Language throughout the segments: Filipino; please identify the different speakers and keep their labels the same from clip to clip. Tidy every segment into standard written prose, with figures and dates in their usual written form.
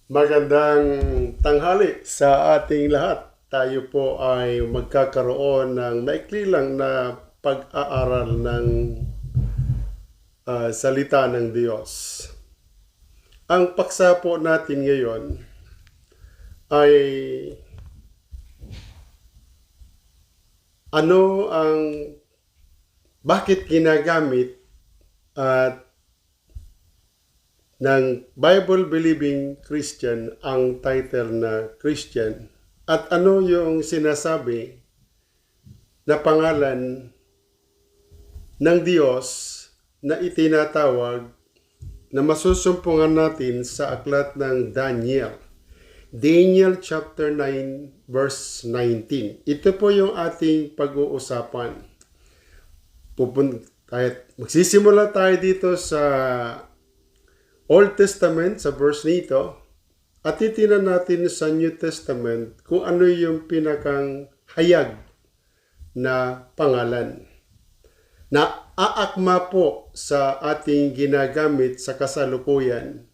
Speaker 1: Magandang tanghali sa ating lahat. Tayo po ay magkakaroon ng maikli lang na pag-aaral ng salita ng Diyos. Ang paksa po natin ngayon ay bakit ginagamit at ng Bible-believing Christian ang title na Christian at ano yung sinasabi na pangalan ng Diyos na itinatawag na masusumpungan natin sa aklat ng Daniel. Daniel chapter 9 verse 19. Ito po yung ating pag-uusapan. Magsisimula tayo dito sa Old Testament sa verse nito at titinan natin sa New Testament kung ano yung pinakang hayag na pangalan na aakma po sa ating ginagamit sa kasalukuyan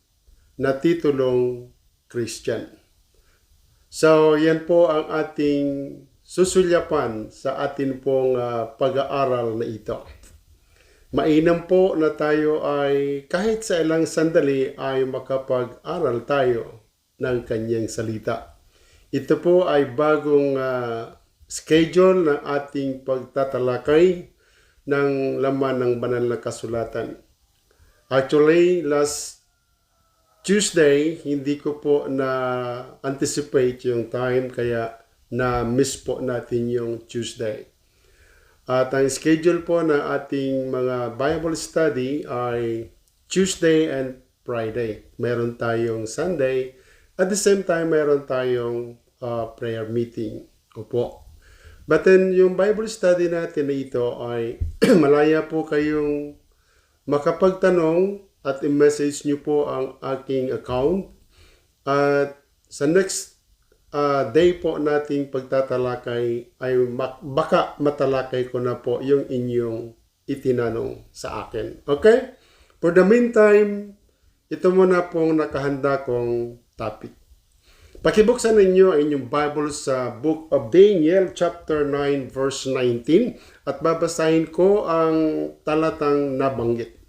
Speaker 1: na titulong Christian. So yan po ang ating susulyapan sa atin pong pag-aaral na ito. Mainam po na tayo ay kahit sa ilang sandali ay makapag-aral tayo ng kanyang salita. Ito po ay bagong schedule ng ating pagtatalakay ng laman ng banal na kasulatan. Actually, last Tuesday, hindi ko po na-anticipate yung time kaya na-miss po natin yung Tuesday. At ang schedule po ng ating mga Bible study ay Tuesday and Friday. Meron tayong Sunday. At the same time, meron tayong prayer meeting. Opo. But then, yung Bible study natin na ito ay malaya po kayong makapagtanong at i-message nyo po ang aking account. At sa next day po nating pagtatalakay ay baka matalakay ko na po yung inyong itinanong sa akin. Okay? For the meantime, ito muna pong nakahanda kong topic. Pakibuksan ninyo ang inyong Bible sa Book of Daniel chapter 9 verse 19 at babasahin ko ang talatang nabanggit.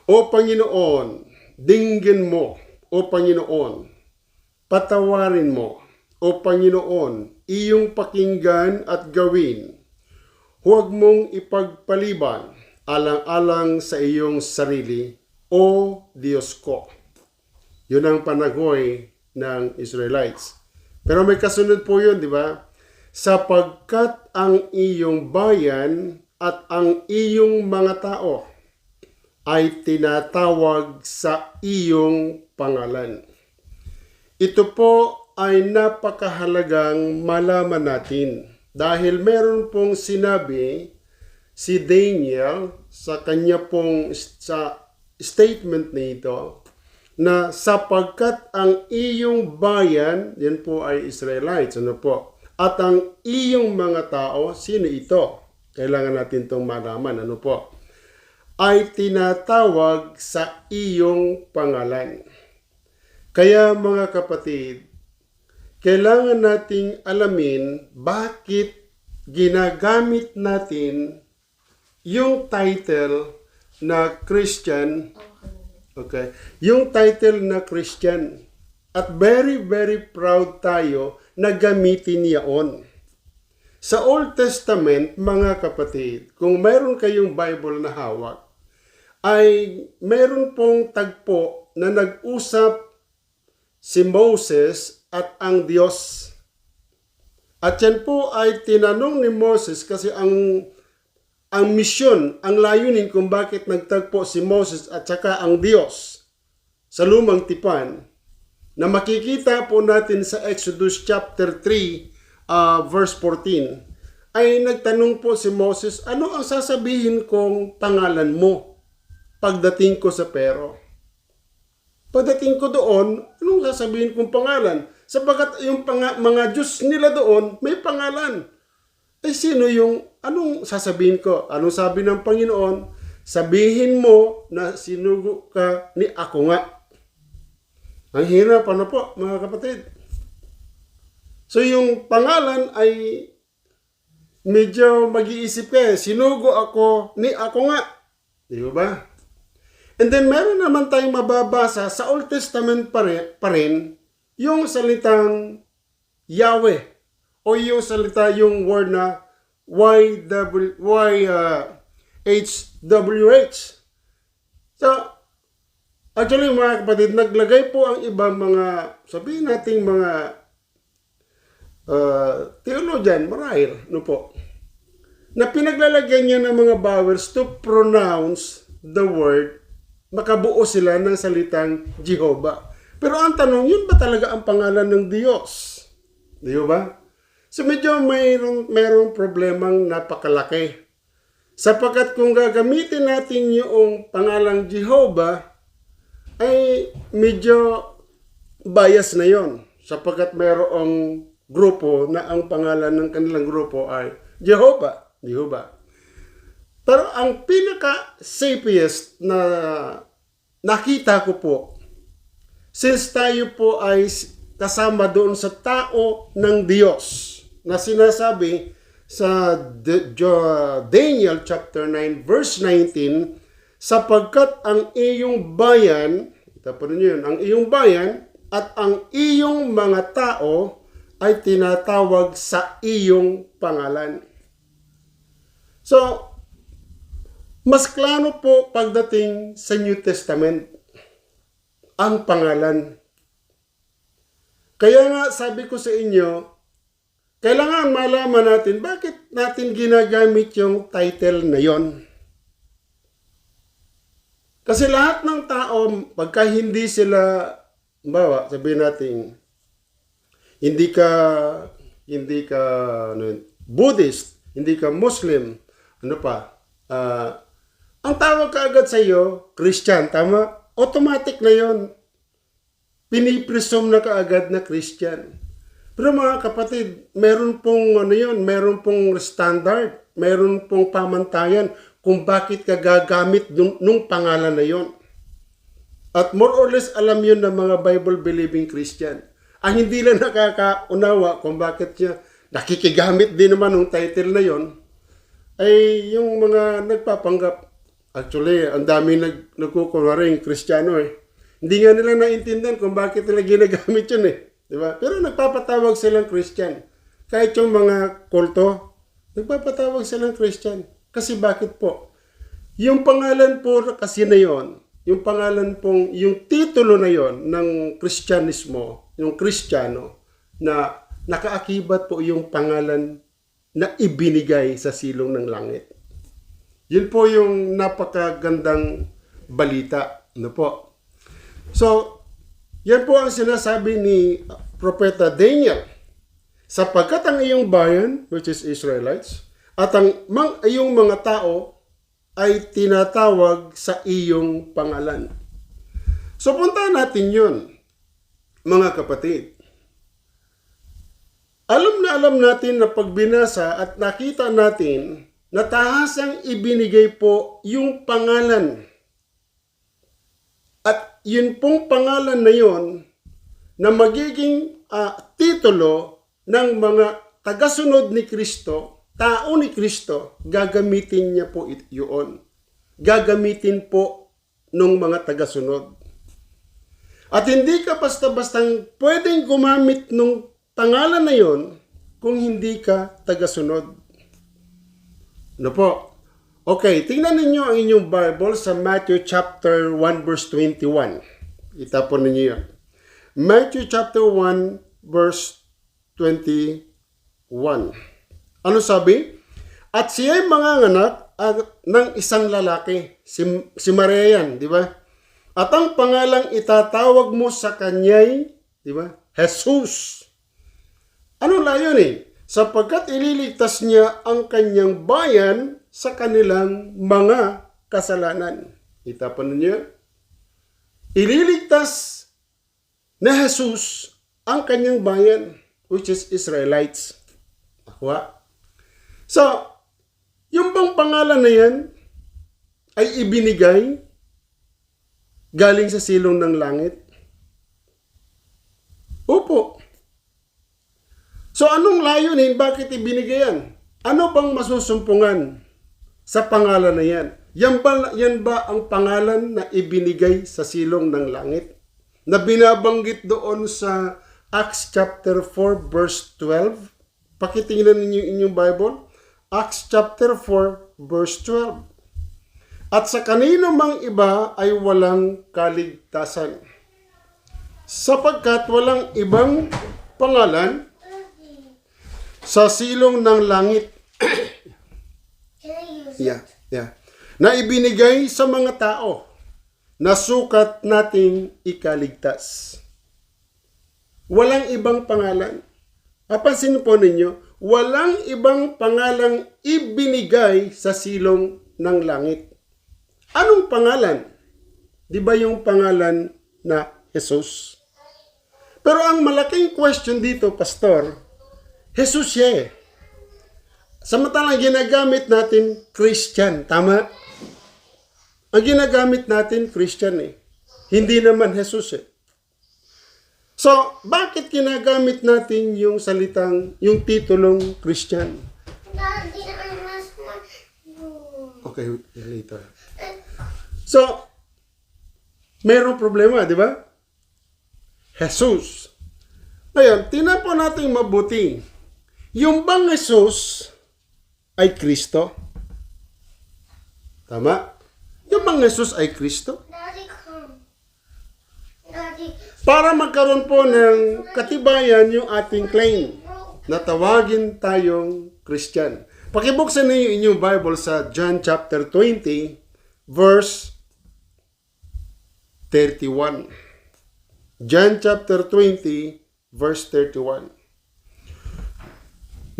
Speaker 1: O Panginoon, dinggin mo, O Panginoon, patawarin mo, O Panginoon, iyong pakinggan at gawin. Huwag mong ipagpaliban alang-alang sa iyong sarili, O Diyos ko. Yun ang panagoy ng Israelites. Pero may kasunod po yun, di ba? Sapagkat ang iyong bayan at ang iyong mga tao ay tinatawag sa iyong pangalan. Ito po ay napakahalagang malaman natin dahil meron pong sinabi si Daniel sa kanya pong sa statement nito na sapagkat ang iyong bayan, yan po ay Israelites, ano po, at ang iyong mga tao, sino ito? Kailangan natin itong malaman, ano po, ay tinatawag sa iyong pangalan. Kaya mga kapatid, kailangan nating alamin bakit ginagamit natin yung title na Christian. Okay. Yung title na Christian. At very, very proud tayo na gamitin yaon. Sa Old Testament, mga kapatid, kung mayroon kayong Bible na hawak, ay mayroon pong tagpo na nag-usap si Moses at ang Diyos. At yan po ay tinanong ni Moses kasi ang misyon, ang layunin kung bakit nagtagpo si Moses at saka ang Diyos sa lumang tipan na makikita po natin sa Exodus chapter 3 verse 14 ay nagtanong po si Moses, ano ang sasabihin kong pangalan mo pagdating ko sa Pero? Pagdating ko doon, anong sasabihin kong pangalan? Sabagat yung mga Diyos nila doon, may pangalan. Eh sino yung, anong sasabihin ko? Anong sabi ng Panginoon? Sabihin mo na sinugo ka ni ako nga. Ang hirap, ano po, mga kapatid. So yung pangalan ay medyo mag-iisip ka eh. Sinugo ako, ni ako nga. Di ba? And then meron naman tayong mababasa sa Old Testament pa rin yung salitang Yahweh o yung salita, yung word na YHWH. So, actually mga kapatid, naglagay po ang ibang mga, sabihin nating mga theologian, marahil, no po, na pinaglalagyan niya ng mga vowels to pronounce the word, makabuo sila ng salitang Jehovah. Pero ang tanong, yun ba talaga ang pangalan ng Diyos? Di ba? So medyo mayroong problemang napakalaki. Sapagkat kung gagamitin natin yung pangalang Jehovah, ay medyo bias na yon. Sapagkat mayroong grupo na ang pangalan ng kanilang grupo ay Jehovah. Pero ang pinaka-safest na nakita ko po, since tayo po ay kasama doon sa tao ng Diyos, na sinasabi sa Daniel chapter 9 verse 19, sapagkat ang iyong bayan, tapos yun, ang iyong bayan at ang iyong mga tao ay tinatawag sa iyong pangalan. So, mas klaro po pagdating sa New Testament ang pangalan. Kaya nga sabi ko sa inyo, kailangan malaman natin bakit natin ginagamit yung title na yon. Kasi lahat ng tao, pagka hindi sila, sabihin natin, hindi ka Buddhist, hindi ka Muslim, ang tawag kaagad sa iyo, Christian, tama? Automatic na yon. Pinipresume na kaagad na Christian. Pero mga kapatid, meron pong meron pong standard, meron pong pamantayan kung bakit ka gagamit nung pangalan na yon. At more or less alam yun ng mga Bible-believing Christian. Ang hindi lang nakakaunawa kung bakit siya nakikigamit din naman ng title na yon, ay yung mga nagpapanggap. Actually, ang dami nagkukunwaring Kristiyano eh. Hindi nga nila naintindihan kung bakit nila ginagamit yun eh. Diba? Pero nagpapatawag silang Christian. Kahit yung mga kulto, nagpapatawag silang Christian. Kasi bakit po? Yung pangalan po kasi na yon, yung pangalan pong, yung titulo na yon ng Kristyanismo, yung Kristiyano, na nakaakibat po yung pangalan na ibinigay sa silong ng langit. Yun po yung napakagandang balita. Ano po? So, yan po ang sinasabi ni Propeta Daniel. Sapagkat ang iyong bayan, which is Israelites, at ang iyong mga tao ay tinatawag sa iyong pangalan. So, puntahan natin yun, mga kapatid. Alam natin na pag binasa at nakita natin na tahasang ibinigay po yung pangalan. At yun pong pangalan na yon na magiging titulo ng mga tagasunod ni Kristo, tao ni Kristo, gagamitin niya po yun. Gagamitin po ng mga tagasunod. At hindi ka basta-bastang pwedeng gumamit ng pangalan na yon kung hindi ka tagasunod. Ano po? Okay, tingnan ninyo ang inyong Bible sa Matthew chapter 1 verse 21. Itapon ninyo yan. Matthew chapter 1 verse 21. Ano sabi? At siya'y manganganak ng isang lalaki, si Maria yan, di ba? At ang pangalang itatawag mo sa kanya'y, di ba? Jesus. Ano layon eh? Sapagkat ililigtas niya ang kanyang bayan sa kanilang mga kasalanan. Itapon ninyo. Ililigtas na Jesus ang kanyang bayan, which is Israelites. Akwa. So, yung bang pangalan na yan ay ibinigay galing sa silong ng langit. Opo. So anong layunin? Bakit ibinigay yan? Ano bang masusumpungan sa pangalan na yan? Yan ba ang pangalan na ibinigay sa silong ng langit? Na binabanggit doon sa Acts chapter 4 verse 12? Pakitingnan ninyo inyong Bible. Acts chapter 4 verse 12. At sa kanino mang iba ay walang kaligtasan, sapagkat walang ibang pangalan sa silong ng langit na ibinigay sa mga tao na sukat nating ikaligtas. Walang ibang pangalan. Papansin po ninyo, walang ibang pangalang ibinigay sa silong ng langit. Anong pangalan? Di ba yung pangalan na Jesus? Pero ang malaking question dito, Pastor, Jesus siya eh. Samantalang ginagamit natin Christian, tama? Ang ginagamit natin Christian eh. Hindi naman Jesus eh. So, bakit ginagamit natin yung yung titulong Christian? Okay, later. So, mayroong problema, di ba? Jesus. Ngayon, tinan po natin mabuti. Yung bang Jesus ay Kristo? Tama? Yung bang Jesus ay Kristo? Para magkaroon po ng katibayan yung ating claim na tawagin tayong Christian. Pakibuksan niyo inyong Bible sa John chapter 20, verse 31. John chapter 20, verse 31.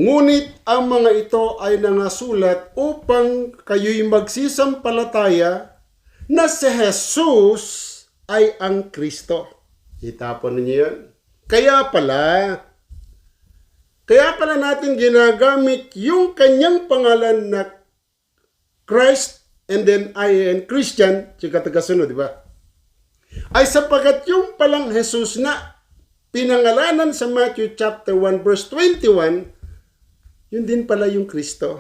Speaker 1: Ngunit ang mga ito ay nangasulat upang kayo'y magsisampalataya na si Jesus ay ang Kristo. Itapon ninyo yan. Kaya pala natin ginagamit yung kanyang pangalan na Christ and then I and Christian, yung katagasunod, di ba? Ay sapagat yung palang Jesus na pinangalanan sa Matthew chapter 1 verse 21, yun din pala yung Kristo.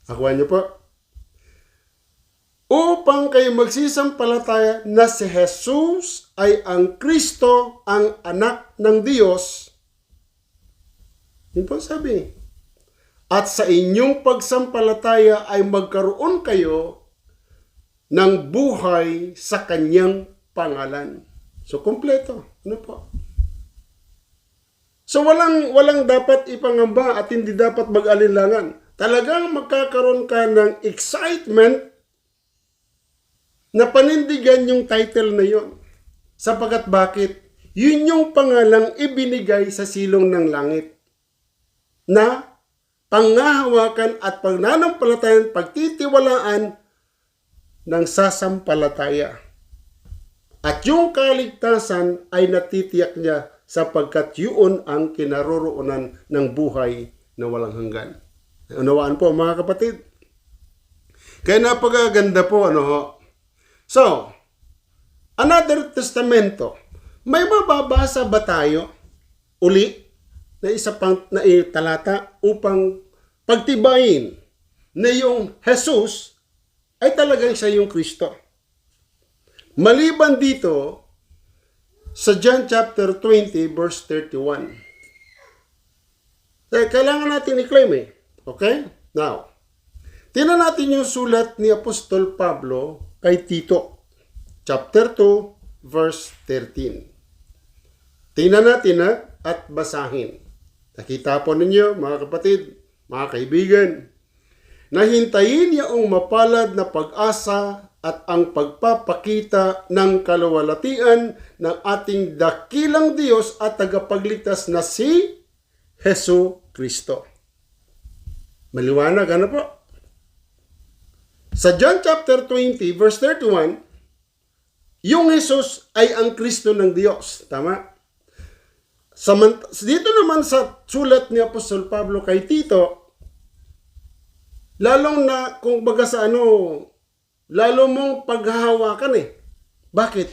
Speaker 1: Akuha niyo po. Upang kayo magsisampalataya na si Jesus ay ang Kristo, ang anak ng Diyos. Yun po sabi. At sa inyong pagsampalataya ay magkaroon kayo ng buhay sa kanyang pangalan. So, kompleto. Ano po? So, walang dapat ipangamba at hindi dapat mag-alinlangan. Talagang magkakaroon ka ng excitement na panindigan yung title na yon. Sapagat bakit? Yun yung pangalang ibinigay sa silong ng langit na panghahawakan at pagnanampalatayan, pagtitiwalaan ng sasampalataya. At yung kaligtasan ay natitiyak niya sapagkat yun ang kinaroroonan ng buhay na walang hanggan. Unawaan po mga kapatid. Kaya napakaganda po So, another testamento. May mababasa ba tayo uli na isa pang na talata upang pagtibayin na yung Jesus ay talagang siya yung Kristo? Maliban dito sa John chapter 20 verse 31. Kailangan natin i-claim eh. Okay? Now, tingnan natin yung sulat ni Apostol Pablo kay Tito, chapter 2, verse 13. Tingnan natin at basahin. Nakita po ninyo, mga kapatid, mga kaibigan, na hintayin niyaong mapalad na pag-asa at ang pagpapakita ng kaluwalhatian ng ating dakilang Diyos at tagapagligtas na si Hesu Kristo. Maliwanag, ano po? Sa John chapter 20, verse 31, yung Jesus ay ang Kristo ng Diyos. Tama? Dito naman sa sulat ni Apostol Pablo kay Tito, lalong na, kung baga sa lalo mong paghahawakan eh. Bakit?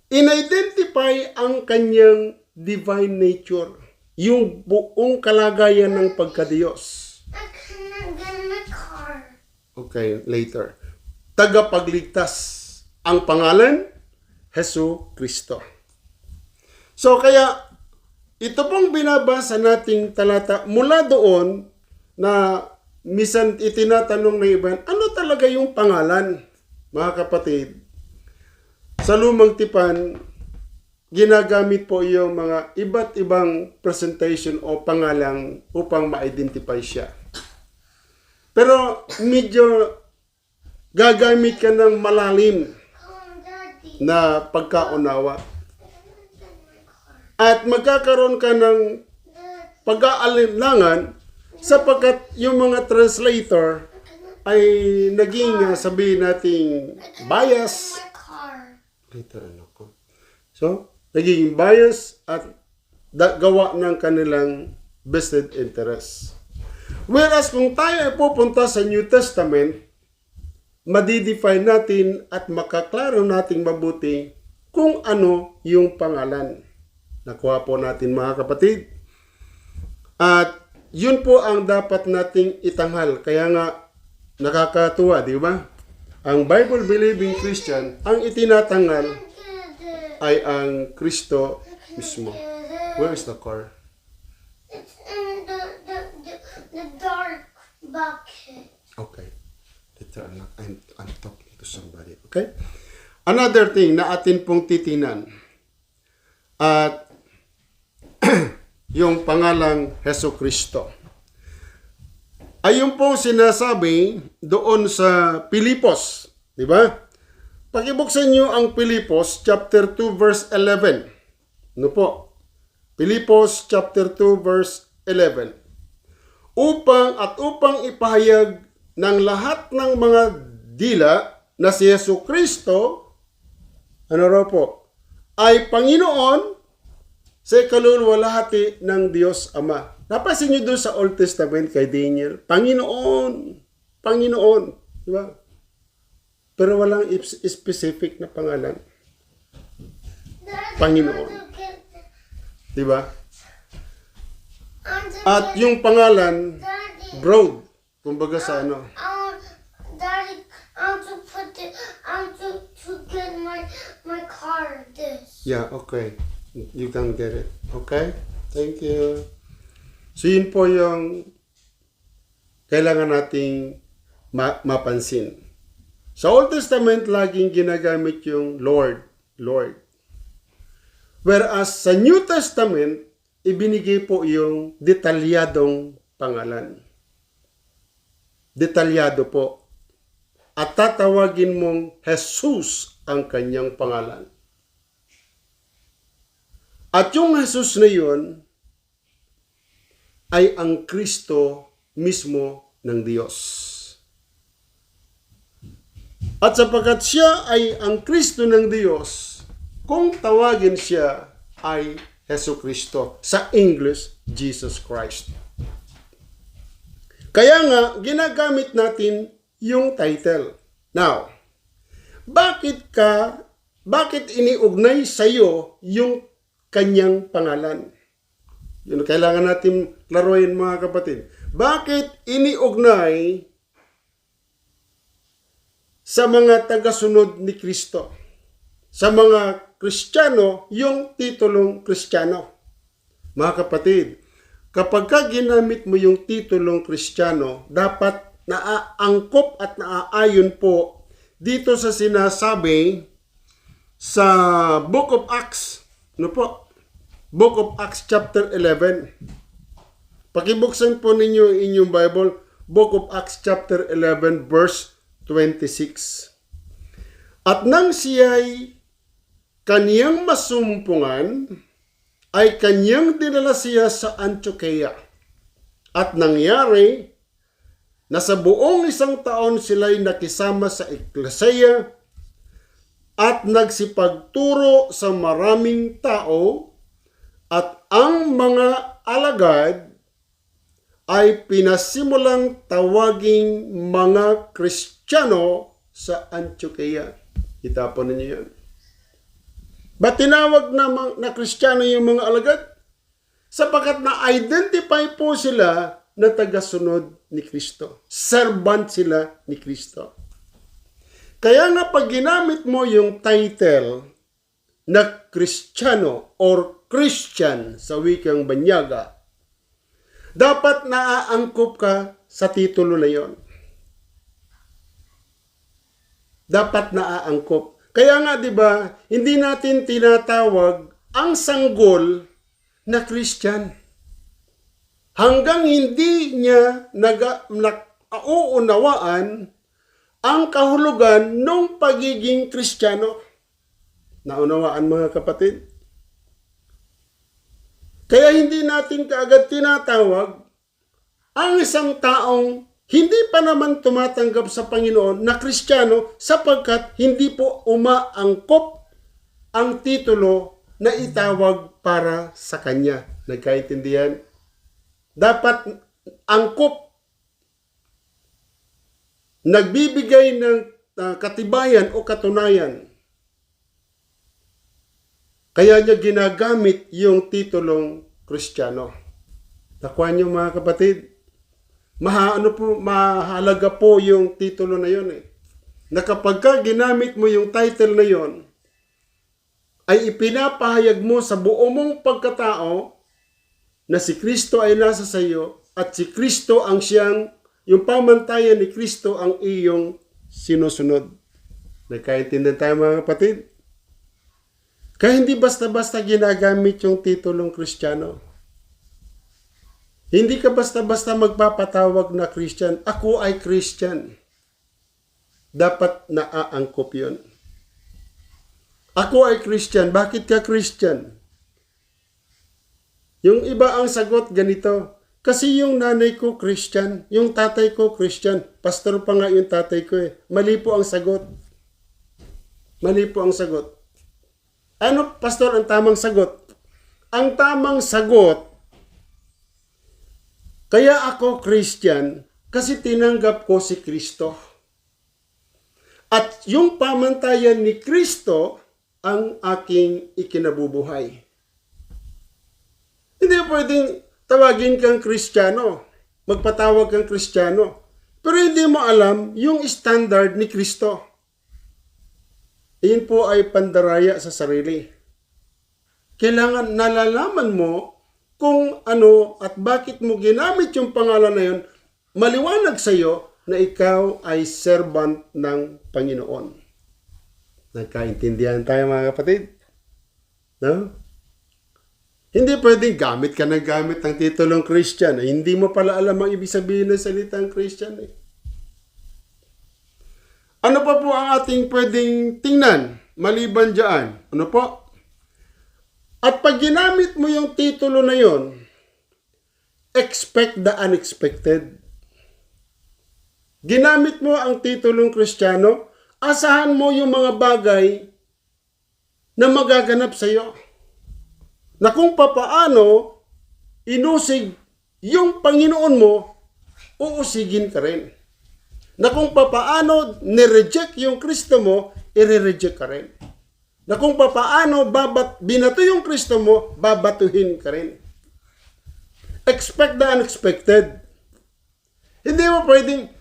Speaker 1: in-identify ang kanyang divine nature, yung buong kalagayan ng pagkadiyos.
Speaker 2: I cannot get in my car.
Speaker 1: Okay, later. Tagapagligtas. Ang pangalan, Hesu Kristo. So kaya, ito pong binabasa nating talata, mula doon na misan itinatanong ng iba, ano talaga yung pangalan, mga kapatid? Sa lumang tipan, ginagamit po yung mga iba't ibang presentation o pangalang upang ma-identify siya. Pero medyo gagamit ka ng malalim
Speaker 2: Daddy.
Speaker 1: na pagkaunawa. At magkakaroon ka ng pag-aalinlangan sapagkat yung mga translator ay naging sabihin nating bias.
Speaker 2: My car.
Speaker 1: Later, ko. So, naging bias at gawa ng kanilang vested interest. Whereas kung tayo ay pupunta sa New Testament, madidefine natin at makaklaro nating mabuti kung ano yung pangalan. Nakuha po natin, mga kapatid. At yun po ang dapat nating itanghal. Kaya nga nakakatuwa, di ba? Ang Bible-believing Christian, ang itinatanghal ay ang Kristo mismo. Where is the car?
Speaker 2: It's in the dark bucket.
Speaker 1: Okay. Later, I'm talking to somebody. Okay? Another thing na atin pong titinan. At yung pangalang Hesu Kristo. Ayun pong sinasabi doon sa Pilipos. Di ba? Pakibuksan nyo ang Pilipos chapter 2 verse 11. Ano po? Pilipos chapter 2 verse 11. Upang ipahayag ng lahat ng mga dila na si Hesu Kristo, ano raw po, ay Panginoon sa ikaluluwalhati ng Diyos Ama. Napansin nyo doon sa Old Testament kay Daniel, Panginoon, Panginoon, di ba? Pero walang specific na pangalan. Panginoon. Di ba? At yung pangalan, broad, kumbaga sa ano.
Speaker 2: Daddy, I want to put it, I want to get my car this.
Speaker 1: Yeah, okay. You can get it. Okay? Thank you. So, yun po yung kailangan nating mapansin. Sa Old Testament, laging ginagamit yung Lord, Lord. Whereas sa New Testament, ibinigay po yung detalyadong pangalan. Detalyado po. At tatawagin mong Jesus ang kanyang pangalan. At yung Jesus na yun ay ang Kristo mismo ng Diyos. At sapagkat siya ay ang Kristo ng Diyos, kung tawagin siya ay Hesu Kristo. Sa English, Jesus Christ. Kaya nga, ginagamit natin yung title. Now, bakit iniugnay sa iyo yung kanyang pangalan? Yun, kailangan natin laruin, mga kapatid. Bakit iniugnay sa mga tagasunod ni Kristo? Sa mga Kristiyano, yung titulong Kristiyano. Mga kapatid, kapag ginamit mo yung titulong Kristiyano, dapat naaangkop at naaayon po dito sa sinasabi sa Book of Acts. Ano po? Book of Acts chapter 11. Pakibuksan po ninyo inyong Bible, Book of Acts chapter 11 verse 26. At nang siya'y kaniyang masumpungan, ay kaniyang dinala siya sa Antioquia. At nangyari na sa buong 1 taon sila'y nakisama sa Eklesiya at nagsipagturo sa maraming tao, at ang mga alagad ay pinasimulang tawaging mga Kristiyano sa Antioquia. Kita po ninyo yan. Ba't tinawag na Kristiyano yung mga alagad? Sapagkat na-identify po sila na tagasunod ni Kristo. Servant sila ni Kristo. Kaya nga pag ginamit mo yung title na Kristiyano or Christian sa wikang Banyaga, dapat naaangkop ka sa titulo na yon. Dapat naaangkop. Kaya nga 'di ba, hindi natin tinatawag ang sanggol na Christian. Hanggang hindi niya nauunawaan ang kahulugan ng pagiging Kristiyano. Naunawaan mga kapatid? Kaya hindi natin kaagad tinatawag ang isang taong hindi pa naman tumatanggap sa Panginoon na Kristiyano sapagkat hindi po umaangkop ang titulo na itawag para sa kanya. Nagkaintindihan? Dapat angkop. Nagbibigay ng katibayan o katunayan. Kaya niya ginagamit yung titulong Kristiyano. Nakuha niyo mga kapatid? Mahalaga po yung titulo na yun eh. Na kapag ka ginamit mo yung title na yun, ay ipinapahayag mo sa buo mong pagkatao na si Kristo ay nasa sa iyo at si Kristo ang siyang, yung pamantayan ni Kristo ang iyong sinusunod. Nagkaintindihan tayo mga kapatid? Kaya hindi basta-basta ginagamit yung titulong Kristiyano. Hindi ka basta-basta magpapatawag na Christian. Ako ay Christian. Dapat naaangkop yun. Ako ay Christian. Bakit ka Christian? Yung iba ang sagot ganito. Kasi yung nanay ko Christian. Yung tatay ko Christian. Pastor pa nga yung tatay ko eh. Mali po ang sagot. Mali po ang sagot. Ano, pastor, ang tamang sagot? Ang tamang sagot, kaya ako Christian kasi tinanggap ko si Kristo. At yung pamantayan ni Kristo ang aking ikinabubuhay. Hindi pwedeng tawagin kang Kristiyano, magpatawag kang Kristiyano, pero hindi mo alam yung standard ni Kristo. Iyon po ay pandaraya sa sarili. Kailangan nalalaman mo kung ano at bakit mo ginamit yung pangalan na yun, maliwanag sa iyo na ikaw ay servant ng Panginoon. Nagkaintindihan tayo mga kapatid? No? Hindi pwedeng gamit ka ng gamit ng titulong Christian. Hindi mo pala alam ang ibig sabihin ng salitang Christian. Ano pa po ang ating pwedeng tingnan maliban dyan? Ano po? At pag ginamit mo yung titulo na yon, expect the unexpected. Ginamit mo ang titulong Kristiyano, asahan mo yung mga bagay na magaganap sa iyo. Na kung papaano inusig yung Panginoon mo, uusigin ka rin. Na kung papaano nireject yung Kristo mo, i-reject ka rin. Na kung papaano binato yung Kristo mo, babatuhin ka rin. Expect the unexpected. Hindi mo pwedeng,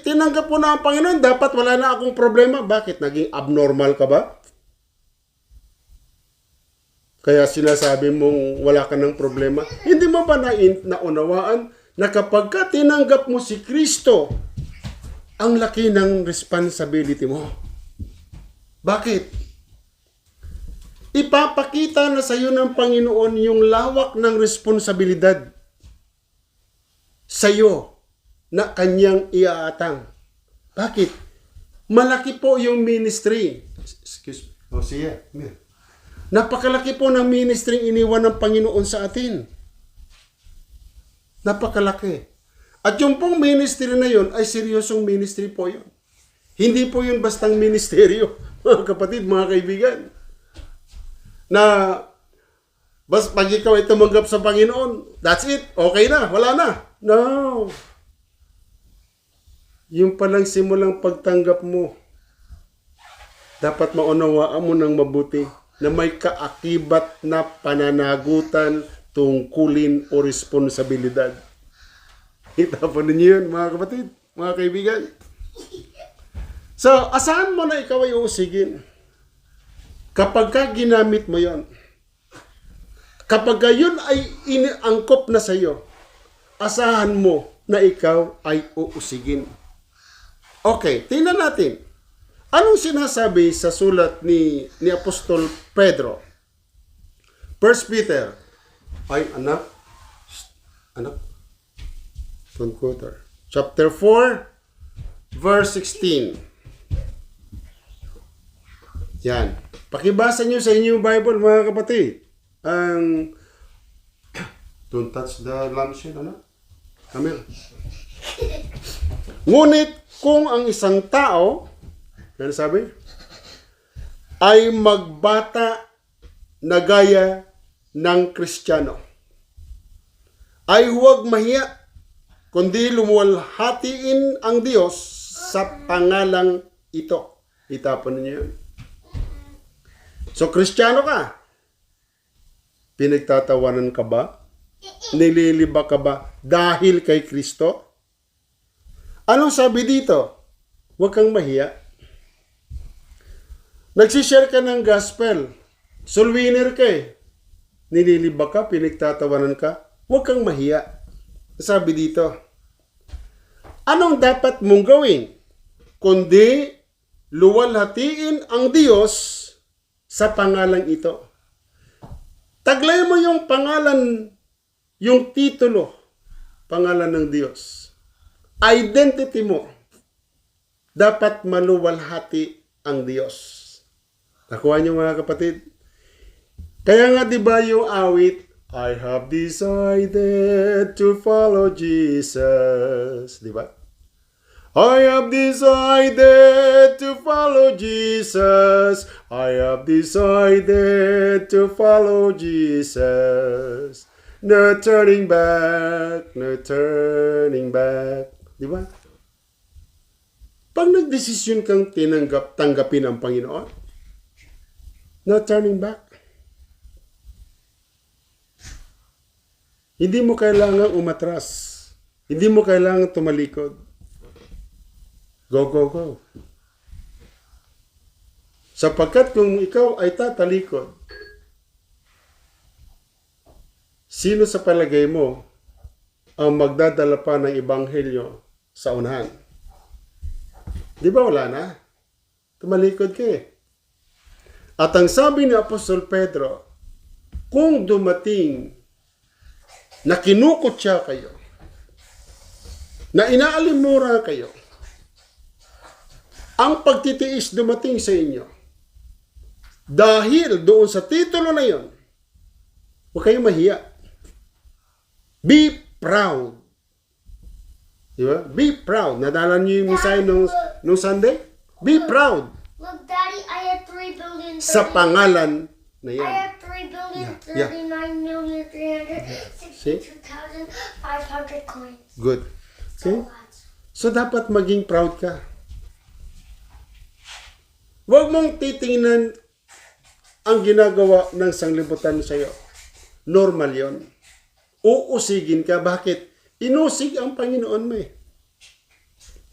Speaker 1: tinanggap ko na ang Panginoon, dapat wala na akong problema. Bakit? Naging abnormal ka ba? Kaya sinasabi mong wala ka ng problema. Hindi mo ba naunawaan na kapag ka tinanggap mo si Kristo, ang laki ng responsibility mo? Bakit? Ipapakita na sa iyo ng Panginoon yung lawak ng responsibilidad sa iyo na kanyang iaatang. Bakit? Malaki po yung ministry. Excuse me. O siya. Napakalaki po ng ministry iniwan ng Panginoon sa atin. Napakalaki. At yung pong ministry na yun ay seryosong ministry po yun. Hindi po yun bastang ministeryo, mga kapatid, mga kaibigan. Na pag ikaw ay tumanggap sa Panginoon, that's it, okay na, wala na. No. Yung palang simulang pagtanggap mo, dapat maunawaan mo ng mabuti. na may kaakibat na pananagutan, tungkulin o responsibilidad. Itapon ninyo yun, mga kapatid, mga kaibigan. So, asahan mo na ikaw ay uusigin. Kapag ka ginamit mo yon, kapag ka yun ay iniangkop na sa iyo, asahan mo na ikaw ay uusigin. Okay, tingnan natin. Anong sinasabi sa sulat ni Apostol Pedro? 1 Peter. Ay, anak. Quoter. Chapter 4, verse 16. Yan. Pakibasa nyo sa inyong Bible, mga kapatid. Ang don't touch the lampshade, anak. Camille. Ngunit kung ang isang tao, ano sabi? Ay magbata na gaya ng Kristiyano, ay huwag mahiya, kundi lumuwalhatiin ang Diyos sa pangalang ito. Itapon niyo yun. So, Kristiyano ka. Pinagtatawanan ka ba? Nililiba ka ba dahil kay Kristo? Anong sabi dito? Huwag kang mahiya. Nagsishare ka ng gospel. Soul winner ka eh. Nililiba ka, pinagtatawanan ka. Huwag kang mahiya. Sabi dito, anong dapat mong gawin? Kundi luwalhatiin ang Diyos sa pangalang ito. Taglay mo yung pangalan, yung titulo, pangalan ng Diyos. Identity mo, dapat maluwalhati ang Diyos. Nakuha niyo mga kapatid? Kaya nga diba yung awit, I have decided to follow Jesus. Diba? I have decided to follow Jesus. I have decided to follow Jesus. No turning back, no turning back. Di ba? Pag nagdesisyon kang tanggapin ang Panginoon, no turning back. Hindi mo kailangang umatras. Hindi mo kailangang tumalikod. Go, go, go. Sapagkat kung ikaw ay tatalikod, sino sa palagay mo ang magdadala pa ng ebanghelyo sa unahan? Di ba wala na? Tumalikod ka eh. At ang sabi ni Apostol Pedro, kung dumating na kinukutya kayo, na inaalimura kayo, ang pagtitiis dumating sa inyo, dahil doon sa titulo na yon, huwag kayong mahiya. Be proud. Diba? Be proud. Nadala niyo yung mensahe nung Sunday? Be proud.
Speaker 2: Look, Daddy, I have 3 billion.
Speaker 1: Sa pangalan na yan.
Speaker 2: I have 3 billion, 39,362,500 coins.
Speaker 1: Good. Okay? So, dapat maging proud ka. Huwag mong titingnan ang ginagawa ng sanglibutan sa iyo. Normal yon. Uusigin ka. Bakit? Inusig ang Panginoon mo eh.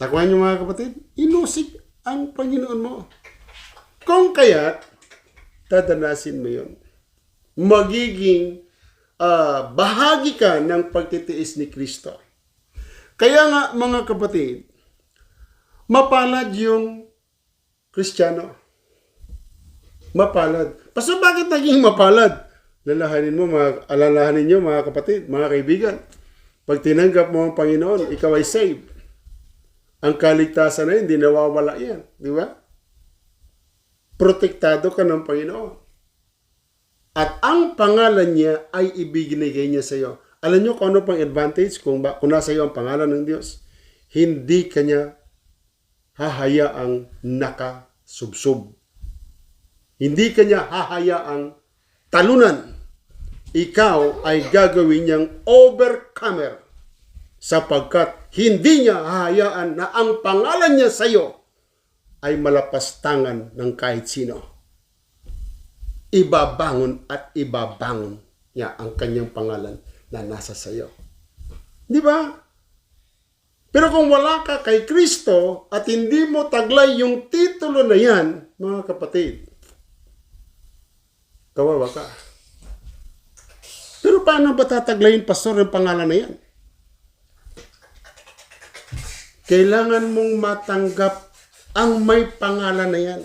Speaker 1: Takuhan niyo mga kapatid? Inusig ang Panginoon mo. Kung kaya't, dadanasin mo yon. Magiging bahagi ka ng pagtitiis ni Kristo. Kaya nga mga kapatid, mapalad yung Kristiyano. Mapalad. Paso bakit naging mapalad? Alalahanin nyo mga kapatid, mga kaibigan. Pag tinanggap mo ang Panginoon, ikaw ay saved. Ang kaligtasan na yun, hindi nawawala yan. Di ba? Protektado ka ng Panginoon. At ang pangalan niya ay ibinigay niya sa iyo. Alam nyo kung ano pang advantage kung nasa iyo ang pangalan ng Diyos? Hindi kanya hahayaang nakasubsob. Hindi kanya hahayaang talunan. Ikaw ay gagawin niyang overcomer sapagkat hindi niya hahayaan na ang pangalan niya sa iyo ay malapastangan ng kahit sino. ibabangon at ibabangon niya ang kanyang pangalan na nasa sayo. Di ba? Pero kung wala ka kay Kristo at hindi mo taglay yung titulo na yan, mga kapatid, kawawa ka. Pero paano ba tataglayin, pastor, yung pangalan na yan? Kailangan mong matanggap ang may pangalan na yan.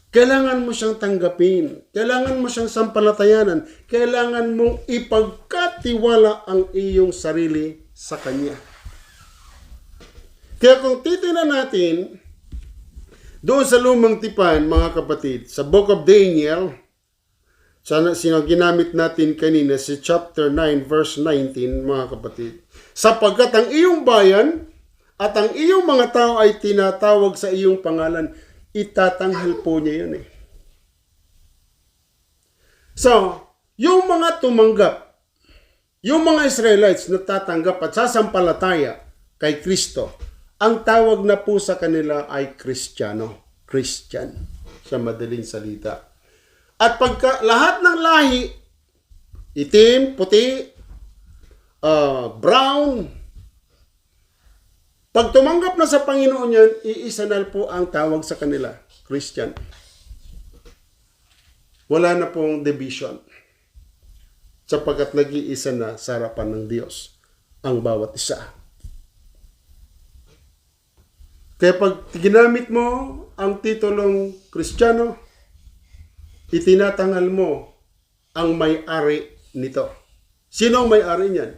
Speaker 1: Kailangan mo siyang tanggapin. Kailangan mo siyang sampalatayanan. Kailangan mong ipagkatiwala ang iyong sarili sa Kanya. Kaya kung titingnan natin, doon sa lumang tipan, mga kapatid, sa Book of Daniel, sino ginamit natin kanina, si chapter 9, verse 19, mga kapatid. Sapagkat ang iyong bayan at ang iyong mga tao ay tinatawag sa iyong pangalan, itatanghal po niya yun eh. So, yung mga tumanggap, yung mga Israelites na tatanggap at sasampalataya kay Kristo, ang tawag na po sa kanila ay Kristiyano. Christian, sa madaling salita. At pagka lahat ng lahi, itim, puti, brown, pag tumanggap na sa Panginoon yan, iisa na po ang tawag sa kanila, Christian. Wala na pong division. Sapagkat nag-iisa na sa harapan ng Diyos ang bawat isa. Kaya pag ginamit mo ang titulong Kristiyano, itinatangal mo ang may-ari nito. Sino ang may-ari niyan?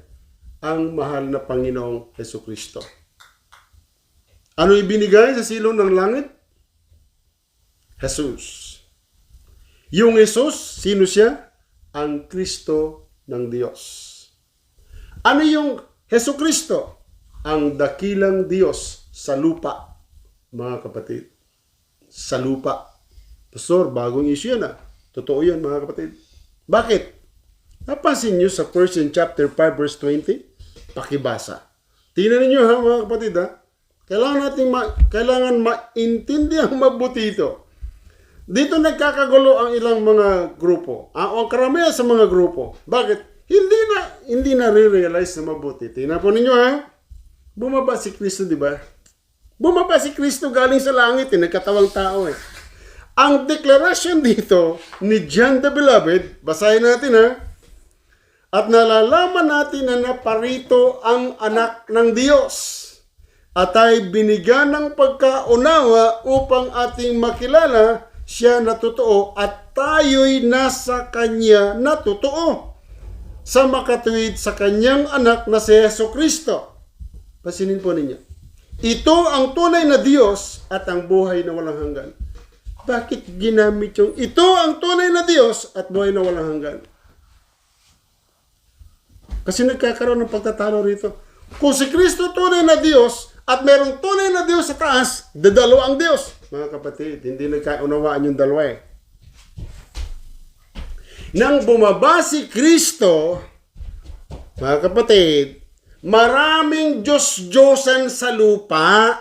Speaker 1: Ang mahal na Panginoong Jesucristo. Ano ibinigay sa silong ng langit? Jesus. Yung Jesus, sino siya? Ang Kristo ng Diyos. Ano yung Jesucristo? Ang dakilang Diyos sa lupa, mga kapatid. Sa lupa. Pastor, bagong issue yan ah. Totoo yan, mga kapatid. Bakit? Napansin nyo sa 1 chapter 5 verse 20? Pakibasa. Tingnan niyo ha, mga kapatid ha. Kailangan maintindihan mabuti ito. Dito nagkakagulo ang ilang mga grupo. O karamihan sa mga grupo. Bakit? Hindi na re-realize na mabuti. Tingnan po ninyo ha. Bumaba si Kristo, di ba? Bumaba si Kristo galing sa langit, nagkatawang tao eh. Ang deklarasyon dito ni John the Beloved, basahin natin ha. At nalalaman natin na naparito ang anak ng Diyos. At ay binigyan ng pagkaunawa upang ating makilala siya na totoo at tayo'y nasa Kanya na totoo sa makatuwid sa Kanyang anak na si Jesucristo. Pasinin po ninyo. Ito ang tunay na Diyos at ang buhay na walang hanggan. Bakit ginamit yung ito ang tunay na Diyos at buhay na walang hanggan? Kasi nagkakaroon ng pagtatalo rito. Kung si Kristo tunay na Diyos at merong tunay na Diyos sa taas, dadalo ang Diyos. Mga kapatid, hindi nagkaunawaan yung dalawa eh. Nang bumaba si Kristo, mga kapatid, maraming Diyos-Diyosan sa lupa.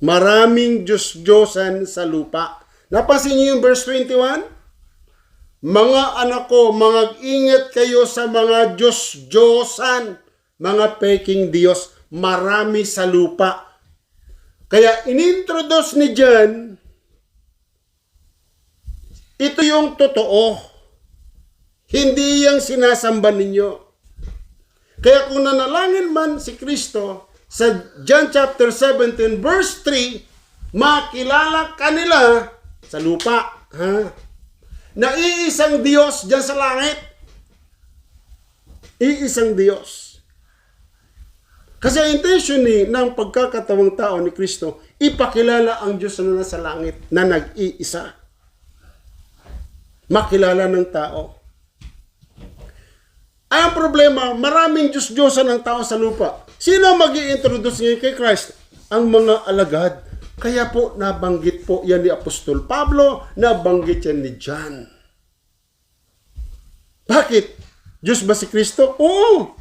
Speaker 1: Maraming Diyos-Diyosan sa lupa. Napansin niyo yung verse 21? Mga anak ko, mag-ingat kayo sa mga Diyos-Diyosan, mga peking Diyos, marami sa lupa. Kaya inintroduce ni John, ito yung totoo. Hindi yung sinasamba ninyo. Kaya kung nanalangin man si Kristo, sa John chapter 17 verse 3, makilala kanila sa lupa. Na iisang Diyos dyan sa langit. Iisang Diyos. Kasi ang intention ng pagkakatawang tao ni Kristo, ipakilala ang Diyos na nasa langit na nag-iisa. Makilala ng tao. Ay, ang problema, maraming Diyos-Diyosan ang tao sa lupa. Sino mag-i-introduce ngayon kay Christ? Ang mga alagad. Kaya po, nabanggit po yan ni Apostol Pablo, nabanggit yan ni John. Bakit? Diyos ba si Kristo? Oo!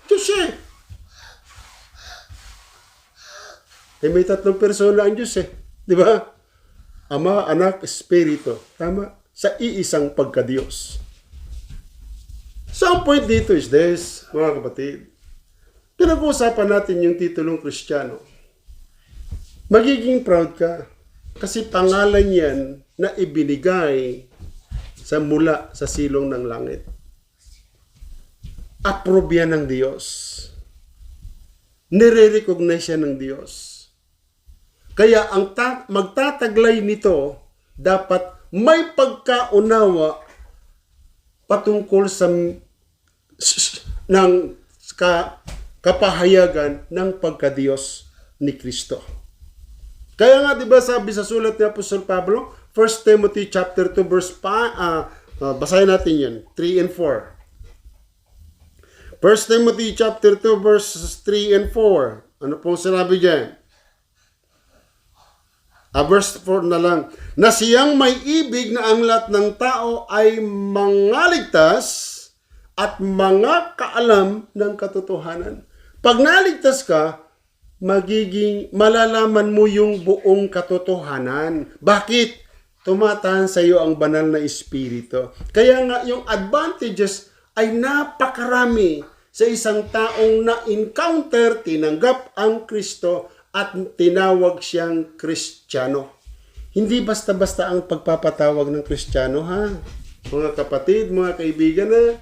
Speaker 1: Diyos siya. Eh, may tatlong persona ang Diyos eh. Di ba? Ama, Anak, Espiritu. Tama? Sa iisang pagka-Diyos. So, ang point dito is this, mga kapatid. Pinag-uusapan natin yung titulong Kristiyano. Magiging proud ka. Kasi pangalan yan na ibinigay sa mula sa silong ng langit. Approve yan ng Diyos. Nire-recognize yan ng Diyos. Kaya ang magtataglay nito, dapat may pagkaunawa patungkol sa kapahayagan ng pagka-Diyos ni Kristo. Kaya nga, di ba sabi sa sulat ni Apostol Pablo, 1 Timothy chapter 2 verse 5, basahin natin yan, 3 and 4. 1 Timothy chapter 2 verses 3 and 4. Ano pong sinabi dyan? Verse 4 na lang. Na siyang may ibig na ang lahat ng tao ay mangaligtas at mga kaalam ng katotohanan. Pag naligtas ka, malalaman mo yung buong katotohanan. Bakit? Tumatahan sa iyo ang banal na Espiritu. Kaya nga yung advantages ay napakarami sa isang taong na-encounter, tinanggap ang Kristo at tinawag siyang Kristiyano. Hindi basta-basta ang pagpapatawag ng Kristiyano, ha? Mga kapatid, mga kaibigan, ha?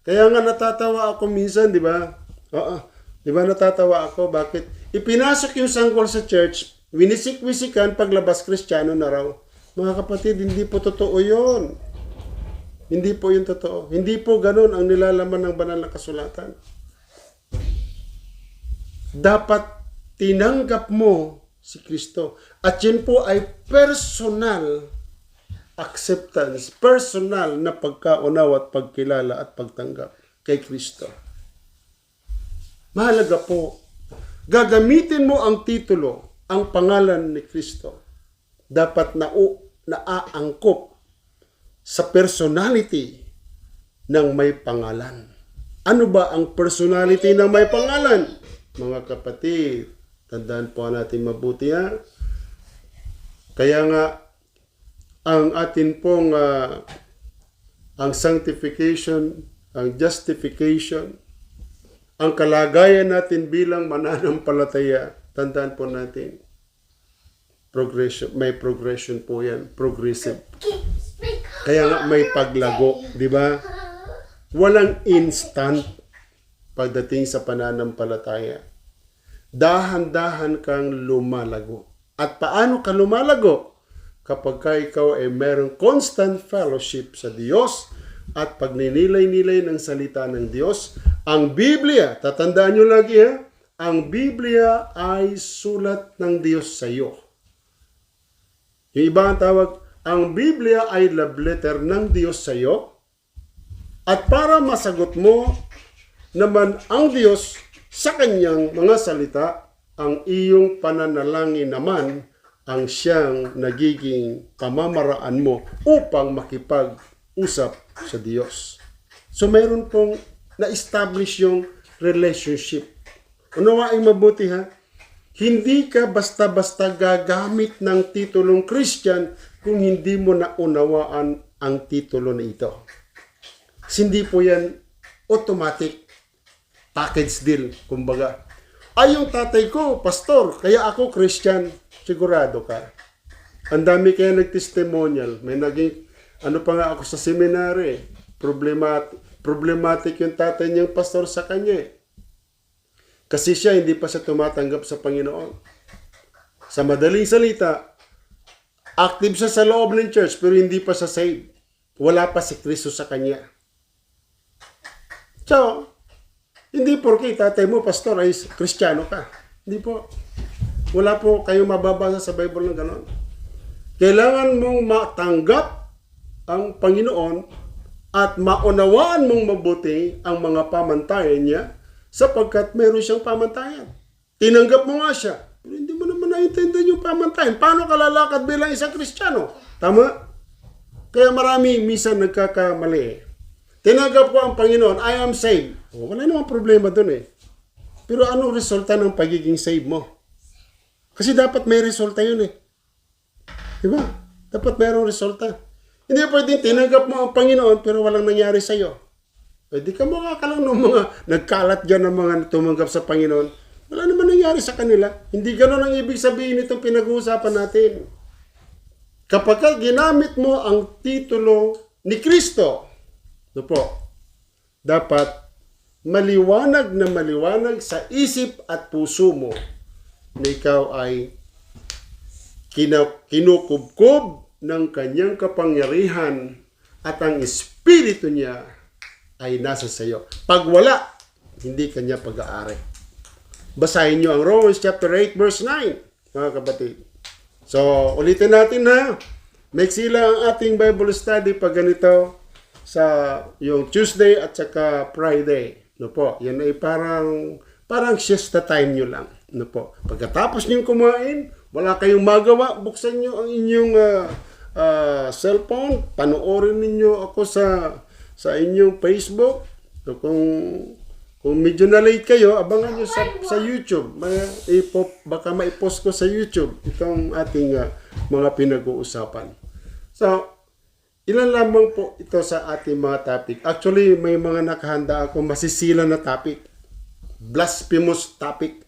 Speaker 1: Kaya nga natatawa ako minsan, di ba? Oo. Di ba natatawa ako? Bakit? Ipinasok yung sanggol sa church, winisik-wisikan, paglabas Kristiyano na raw. Mga kapatid, hindi po totoo yun. Hindi po yun totoo. Hindi po ganun ang nilalaman ng banal na kasulatan. Dapat tinanggap mo si Kristo. At yun po ay personal acceptance, personal na pagkaunawa at pagkilala at pagtanggap kay Kristo. Mahalaga po, gagamitin mo ang titulo, ang pangalan ni Kristo. Dapat naaangkop sa personality ng may pangalan. Ano ba ang personality ng may pangalan? Mga kapatid, tandaan po natin mabuti, ha? Kaya nga, ang atin pong ang sanctification, ang justification, ang kalagayan natin bilang mananampalataya, tandaan po natin, progression, may progression po yan, progressive. Kaya nga may paglago, di ba? Walang instant pagdating sa pananampalataya. Dahan-dahan kang lumalago. At paano ka lumalago? Kapag ka ikaw ay merong constant fellowship sa Diyos at pagninilay-nilay ng salita ng Diyos, ang Biblia, tatandaan nyo lagi, ha? Ang Biblia ay sulat ng Diyos sa iyo. Yung iba ang tawag, ang Biblia ay love letter ng Diyos sa iyo. At para masagot mo naman ang Diyos sa kanyang mga salita, ang iyong pananalangin naman ang siyang nagiging pamamaraan mo upang makipag-usap sa Diyos. So mayroon pong na-establish yung relationship. Unawain mabuti, ha? Hindi ka basta-basta gagamit ng titulong Christian kung hindi mo naunawaan ang titulo na ito. Hindi po yan automatic package deal, kumbaga. Ay, yung tatay ko, pastor, kaya ako Christian. Sigurado ka. Ang dami kaya nag-testimonial. May naging, ano pa nga ako sa seminary, problematic yung tatay niyang pastor sa kanya. Kasi siya, hindi pa siya tumatanggap sa Panginoon. Sa madaling salita, active siya sa loob ng church, pero hindi pa siya saved. Wala pa si Kristo sa kanya. So, hindi porke tatay mo, pastor, ay Kristiyano ka. Hindi po. Wala po kayong mababasa sa Bible ng gano'n. Kailangan mong matanggap ang Panginoon at maunawaan mong mabuti ang mga pamantayan niya sapagkat meron siyang pamantayan. Tinanggap mo nga siya, pero hindi mo naman naiintindihan yung pamantayan. Paano ka lalakad bilang isang Kristiyano? Tama? Kaya marami minsan nagkakamali. Tinanggap ko ang Panginoon, I am saved. Wala namang problema dun eh. Pero anong resulta ng pagiging saved mo? Kasi dapat may resulta yun eh. Diba? Dapat mayroong resulta. Hindi pwedeng tinanggap mo ang Panginoon pero walang nangyari sa'yo. Pwede ka makakalang ng mga nagkalat dyan ng mga tumanggap sa Panginoon. Wala naman nangyari sa kanila. Hindi ganun ang ibig sabihin itong pinag-uusapan natin. Kapag ginamit mo ang titulo ni Kristo, ito po, dapat maliwanag na maliwanag sa isip at puso mo na ikaw ay kinukubkob ng kanyang kapangyarihan at ang espiritu niya ay nasa sayo. Pag wala, hindi kanya pag-aari. Basahin niyo ang Romans chapter 8 verse 9, mga kapatid. So, ulitin natin na. Maiksi lang ang ating Bible study pag ganito sa yung Tuesday at saka Friday. No po, yan ay parang siesta time nyo lang. No po. Pagkatapos nyo kumain, wala kayong magawa, buksan nyo ang inyong cellphone, panoorin ninyo ako sa inyong Facebook. So, kung medyo na late kayo, abangan nyo sa YouTube. Baka maipost ko sa YouTube itong ating mga pinag-uusapan. So, ilan lamang po ito sa ating mga topic. Actually, may mga nakahanda ako masisila na topic. Blasphemous topic,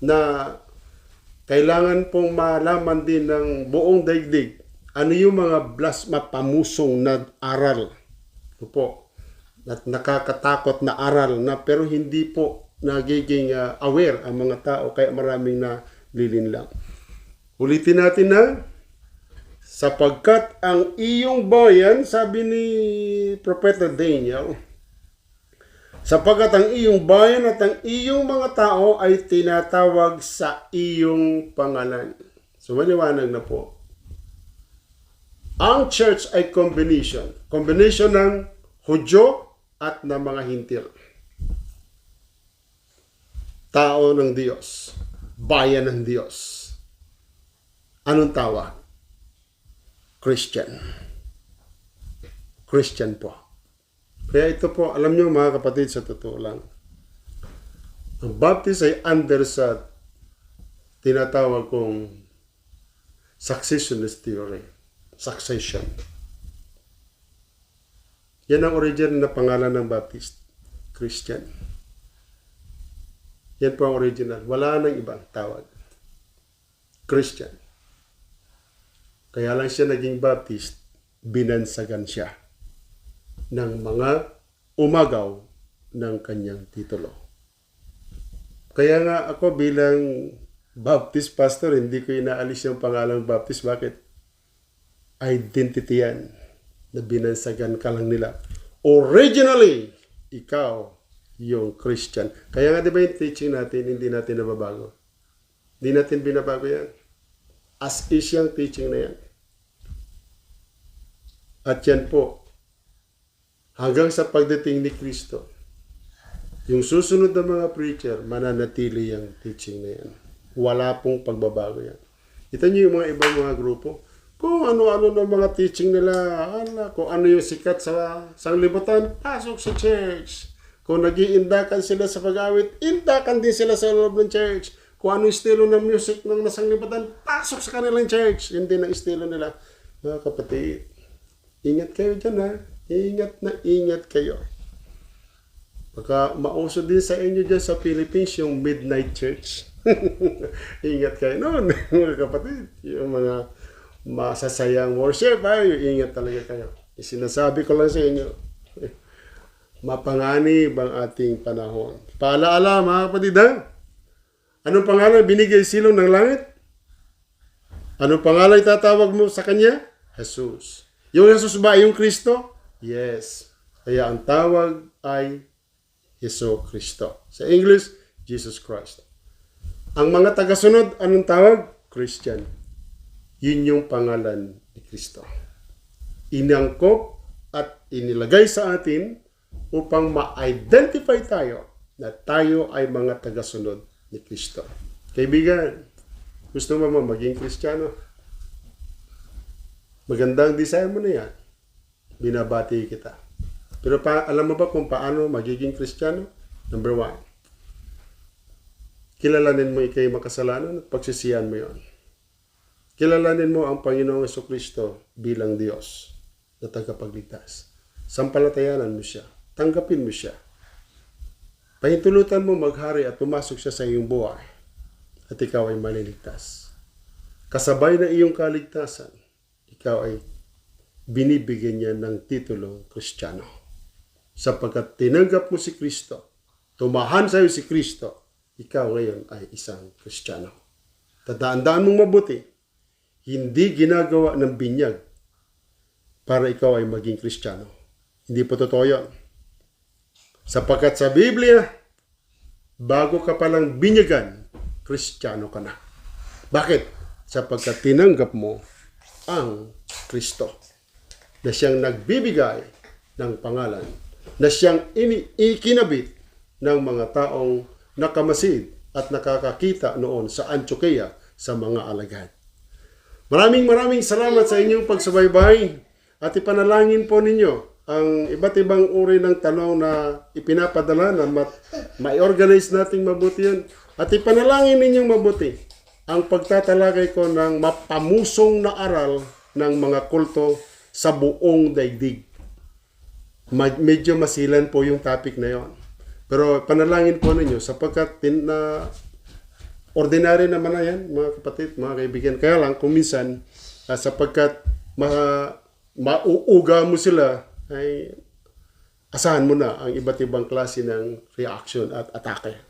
Speaker 1: na kailangan pong malaman din ng buong daigdig. Ano yung mga pamusong na aral? At nakakatakot na aral na pero hindi po nagiging aware ang mga tao kaya maraming na lilinlang. Ulitin natin na sapagkat ang iyong bayan, sabi ni Propeta Daniel, sapagkat ang iyong bayan at ang iyong mga tao ay tinatawag sa iyong pangalan. So, maliwanag na po. Ang church ay combination. Combination ng Hudyo at ng mga Hintil. Tao ng Diyos. Bayan ng Diyos. Anong tawag? Christian. Christian po. Kaya ito po, alam nyo mga kapatid, sa totoo lang, ang Baptist ay under sa tinatawag kong successionist theory. Succession. Yan ang original na pangalan ng Baptist. Christian. Yan po ang original. Wala nang ibang tawag. Christian. Kaya lang siya naging Baptist, binansagan siya ng mga umagaw ng kanyang titulo. Kaya nga ako bilang Baptist pastor, hindi ko inaalis yung pangalang Baptist. Bakit? Identity yan na binansagan ka lang nila. Originally, ikaw yung Christian. Kaya nga di ba yung teaching natin, hindi natin nababago. Hindi natin binabago yan. As is yung teaching na yan. At yan po, hanggang sa pagdating ni Kristo, yung susunod na mga preacher, mananatili yung teaching na yan. Wala pong pagbabago yan. Kita niyo yung mga ibang mga grupo, kung ano-ano ng mga teaching nila, kung ano yung sikat sa sanglibutan, pasok sa church. Kung nag-iindakan sila sa pag-awit, indakan din sila sa loob ng church. Kung ano yung estilo ng music ng nasanglibutan, pasok sa kanilang church. Hindi na estilo nila. Mga kapatid, ingat kayo dyan ha. Ingat kayo. Baka mauso din sa inyo dyan sa Philippines yung midnight church. Ingat kayo noon, mga kapatid. Yung mga masasayang worship, ingat talaga kayo. Sinasabi ko lang sa inyo, mapanganib ang ating panahon. Paalaala mga kapatid ha? Anong pangalan binigay silong ng langit? Anong pangalan itatawag mo sa kanya? Jesus. Yung Jesus ba ay yung Kristo? Yes. Kaya ang tawag ay Yesu Kristo. Sa English, Jesus Christ. Ang mga tagasunod, anong tawag? Christian. Yun yung pangalan ni Kristo. Inangkop at inilagay sa atin upang ma-identify tayo na tayo ay mga tagasunod ni Kristo. Kaibigan, gusto mo maging Kristiyano? Magandang design mo na yan. Binabati kita. Pero alam mo ba kung paano magiging Kristiyano? Number 1. Kilalanin mo ikay makasalanan at pagsisiyan mo yon. kilalanin mo ang Panginoong Jesucristo bilang Diyos na tagapagligtas. Sampalatayanan mo siya. Tanggapin mo siya. Pahintulutan mo maghari at pumasok siya sa iyong buhay at ikaw ay maliligtas. Kasabay na iyong kaligtasan, ikaw ay binibigyan niya ng titulong Kristiyano. Sapagkat tinanggap mo si Kristo, tumahan sa iyo si Kristo, ikaw ngayon ay isang Kristiyano. Tandaan mong mabuti, hindi ginagawa ng binyag para ikaw ay maging Kristiyano. Hindi po totoo yun. Sapagkat sa Biblia, bago ka palang binyagan, Kristiyano ka na. Bakit? Sapagkat tinanggap mo ang Kristo na siyang nagbibigay ng pangalan, na siyang ikinabit ng mga taong nakamasid at nakakakita noon sa Antioquia sa mga alagad. Maraming salamat sa inyong pagsubaybay at ipanalangin po ninyo ang iba't ibang uri ng tanong na ipinapadala na ma-organize nating mabuti yan. At ipanalangin ninyong mabuti ang pagtatalagay ko ng mapamusong na aral ng mga kulto sa buong daigdig. Medyo masilan po yung topic na yon. Pero panalangin po ninyo sapagkat ordinary naman na yan, mga kapatid, mga kaibigan. Kaya lang, kung minsan, sapagkat mauuga mo sila, ay asahan mo na ang iba't ibang klase ng reaction at atake.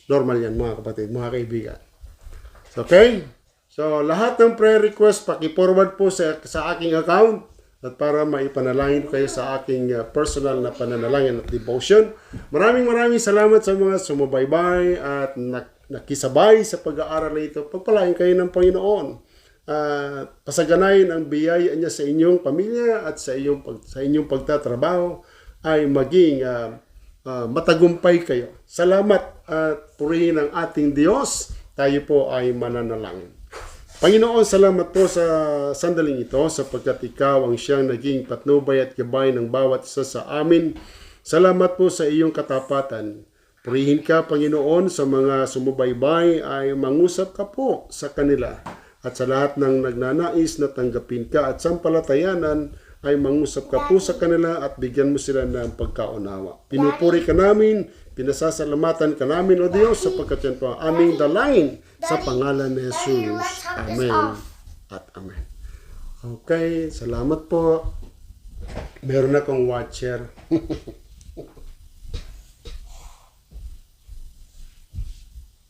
Speaker 1: Normal yan, mga kapatid, mga kaibigan. Okay? So, lahat ng prayer request, paki-forward po sa aking account at para maipanalangin kayo sa aking personal na pananalangin at devotion. Maraming salamat sa mga sumubaybay at nakisabay sa pag-aaral na ito. Pagpalain kayo ng Panginoon. Pasaganayin ang biyaya niya sa inyong pamilya at sa inyong pagtatrabaho ay maging matagumpay kayo. Salamat at purihin ang ating Diyos. Tayo po ay mananalangin. Panginoon, salamat po sa sandaling ito sapagkat ikaw ang siyang naging patnubay at gabay ng bawat isa sa amin. Salamat po sa iyong katapatan. Purihin ka, Panginoon, sa mga sumubaybay ay mangusap ka po sa kanila. At sa lahat ng nagnanais na tanggapin ka at sampalatayanan ay mangusap ka po sa kanila at bigyan mo sila ng pagkaunawa. Pinupuri ka namin, pinasasalamatan ka namin, O Diyos, sapagkat yan po ang aming dalangin sa pangalan ni Jesus. Amen at amen. Okay, salamat po. Meron akong watcher.